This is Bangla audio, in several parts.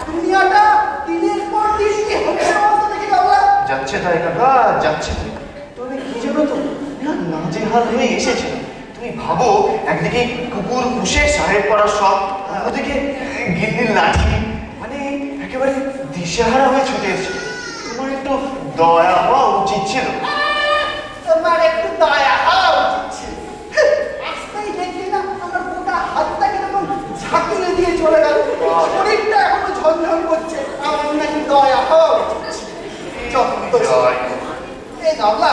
দুনিয়াটা দিনের পর দিন কি হচ্ছে অবস্থা দেখে বাবা যাচ্ছে তাই কাকা যাচ্ছে। তবে কি জানো তো না নাজেহাল হয়ে এসেছে। তুমি ভাবো একদিকে কুকুর পুষে সাহেব করার শখ, অন্যদিকে গিন্নির লাঠি, মানে একেবারে দিশেহারা হয়ে ছুটে এসেছে। তোমার একটু দয়া হওয়া উচিত ছিল। তোমার একটু দয়া হওয়া উচিত ছিল। রাস্তায় দেখলি না আমার গোটা হাতটা কিরকম ঝাঁকিয়ে দিয়ে চলে গেল, শরীরটা এখনো ঝনঝন করছে। আমার নাকি দয়া হওয়া উচিত ছিল। এই গাবলা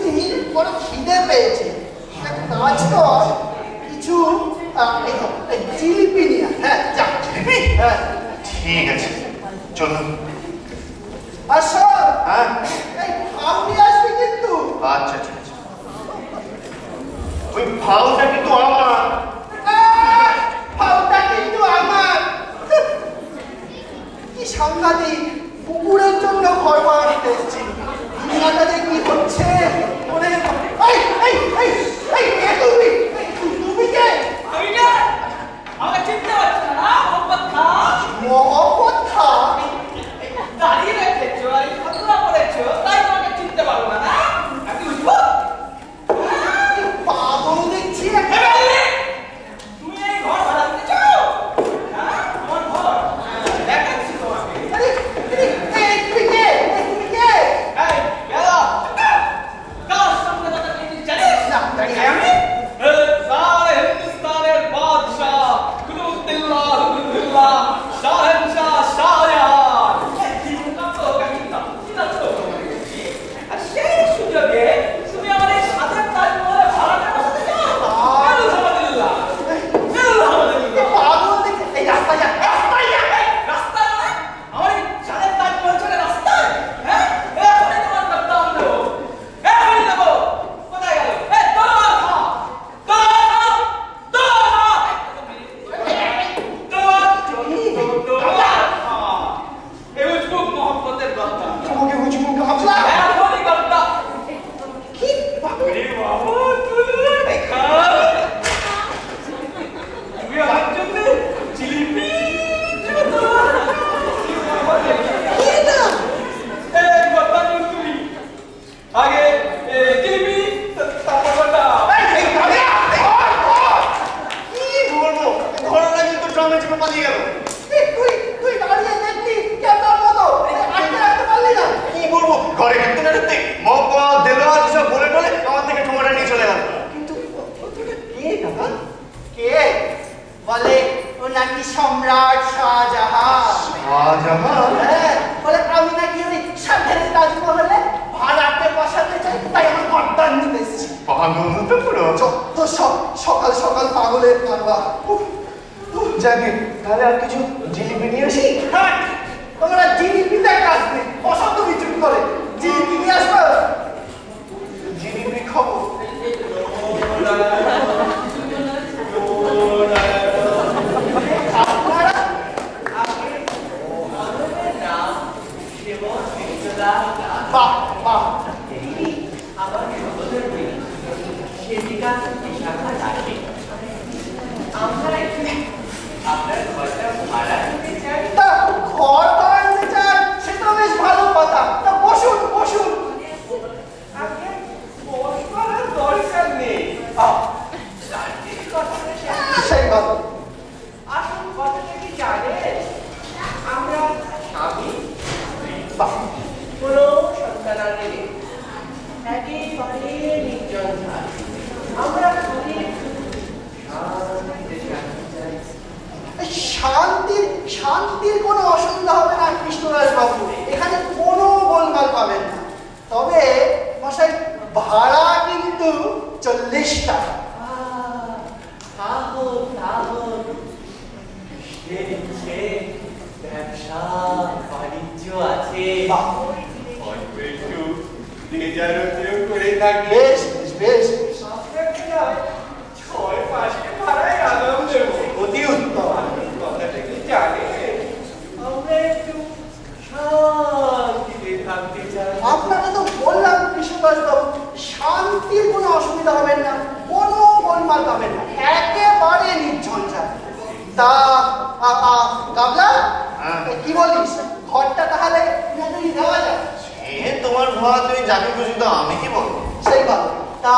তুমি বড় খিদে পেয়েছে, কাজ কর কিছু জিলিপি নিয়ে। হ্যাঁ যা জিলিপি। হ্যাঁ ঠিক আছে চলুন। আসো। হ্যাঁ এই ফাউ নিয়ে আসবি কিন্তু। আচ্ছা ঠিক আছে। ওই ফাউটা কিন্তু আমার। ফাউটা কিন্তু আমার। কি সাংঘাতিক, কুকুরের জন্য ঘর বানাতে এসেছি। দুনিয়াটা যে কি হচ্ছে মনে তুমি কে? আমাকে চিনতে পারছো না? মোহাম্মদ খান। মোহাম্মদ খান দাঁড়িয়ে রেখেছো আর খতরা করেছো, তাই তোমাকে চিনতে পারবো না। আমি বুঝবো পাগল দেখছি। তুমি এই ঘর ভাড়া দিচ্ছ? হ্যাঁ আমার ঘর দেখাচ্ছি তোমাকে। তুমি কে? এই বেলা কার সামনে কথা বলছিস জানিস? না দাঁড়িয়ে আমি সারে হিন্দুস্তানের বাদশাহ কুতুবুদ্দিল্লাহ হুদুল্লাহ শাহনশাহ শাহজাহান। আর সেই সুযোগে তুমি আমার এই সাদের তাজমহলে ভাড়াটা বসাতে চাও? আলহামদুলিল্লাহ আলহামদুলিল্লাহ। পাগল দেখছি। এই রাস্তা যা রাস্তায় মানে আমার এই সাদের তাজমহল ছেড়ে রাস্তায়? হ্যাঁ এখনই তোমার দাম দেবো, এখনই দেবো। কোথায় গেল? এই তলোয়ার খা, তলোয়ার খা, তলোয়ার খা, তলোয়ার খা। এই উজবুক মোহাম্মতের কথা তোমাকে বুঝবো গামলা। এখনই কথা। কি পাগল আরে বাবা তলোয়ার খা। তুমি আমার জন্য জিলিপি তলোয়ার কি না? এই কথা তুমি আগে জিলিপি তারপর কথা। এই গামলা কি বলবো, ঘোড়াটা কিন্তু ট্রামে চেপে পালিয়ে গেল। তুই দাঁড়িয়ে দেখলি কেমন মতো আটকে রাখতে পারলি না? কি বলবো, ঘরে ঢুকতে না ঢুকতে মোহাম্মদ দেলোয়ার সব বলে টলে আমার থেকে ঠোঙাটা নিয়ে চলে গেল। কিন্তু কে কাকা? কে বলে ও নাকি সম্রাট শাহজাহান। শাহজাহান? হ্যাঁ বলে আমি নাকি ওই সাথের তাজমহলে ভাড়াতে বসাতে চাই, তাই আমি গর্দান নিতে এসেছি। পাগল তো পুরো। যত সকাল সকাল পাগলের কারবার। যাকে তাহলে আর কিছু জিলিপি নিয়ে আসি। হ্যাঁ তোমরা জিলিপিতে কাজ নেই, অসৎ বিচুপ করে জিলিপি নিয়ে আসবো। জিলিপি খাবো। আপনারা বাহ বাহ তা ঘর বানাতে চান সেটা বেশ ভালো কথা। তা বসুন বসুন। দরকার নেই। সেই কথা। আসল কথাটা কি জানেন? আমরা স্বামী বাহ কোনো সন্তান আগে একেবারে নির্জন থাক। আমরা খালি শান্তির কোনো অসুবিধা হবে না কৃষ্ণরাজ বাবু, এখানে কোনো গোলমাল পাবেন না। তবে মশাই ভাড়া কিন্তু 40 টাকা। ব্যবসা বাণিজ্য আছে, করে থাকি। বেশ বেশ বেশ ছয় মাসে ভাড়ায় আরাম দেবো। অতি উত্তম। কথাটা কি জানে? আমরা একটু শান্তিতে থাকতে চাই। আপনাকে তো বললাম কৃষ্ণদাস বাবু, শান্তির কোনো অসুবিধা হবে না, কোনো গোলমাল পাবেন না, একেবারে নির্ঝঞ্ঝাট। তা গাবলা হ্যাঁ। কি বলিস ঘরটা তাহলে দেওয়া যায় এ তোমার ঘর তুমি যাকে খুশি দাও, আমি কি বলবো? সেই ভালো তা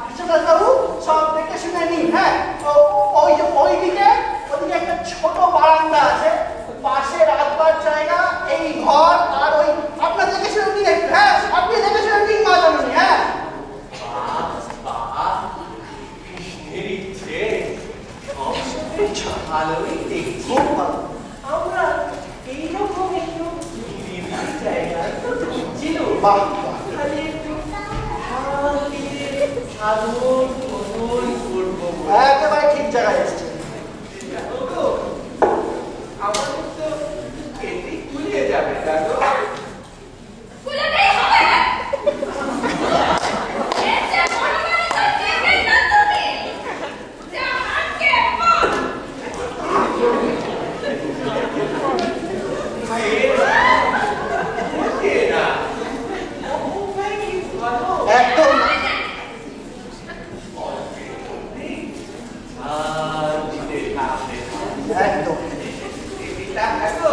কৃষ্ণদাস বাবু সব দেখে শুনে নিন হ্যাঁ ওই যে ওইদিকে একটা ছোট বারান্দা আছে পাশে রাখবার জায়গা এই ঘর আর ওই আপনার দেখে শুনে নিন একটু হ্যাঁ আপনি দেখে শুনে নিন মা জানুনি হ্যাঁ ভালোই দেখছি খুব ভালো আমরা এইরকম একটু নিরিবিলি জায়গায় তো ছিল বাহ খালি একটু শান্তি সাধন ভজন করবো একেবারে ঠিক জায়গায় এসছে জানো তো আমাদের তো এতে গুলিয়ে যাবে জানো গুলোতেই হবে এর যে বড় বড় তো দেখেই না তুমি যে হাতকে মন একদম একদম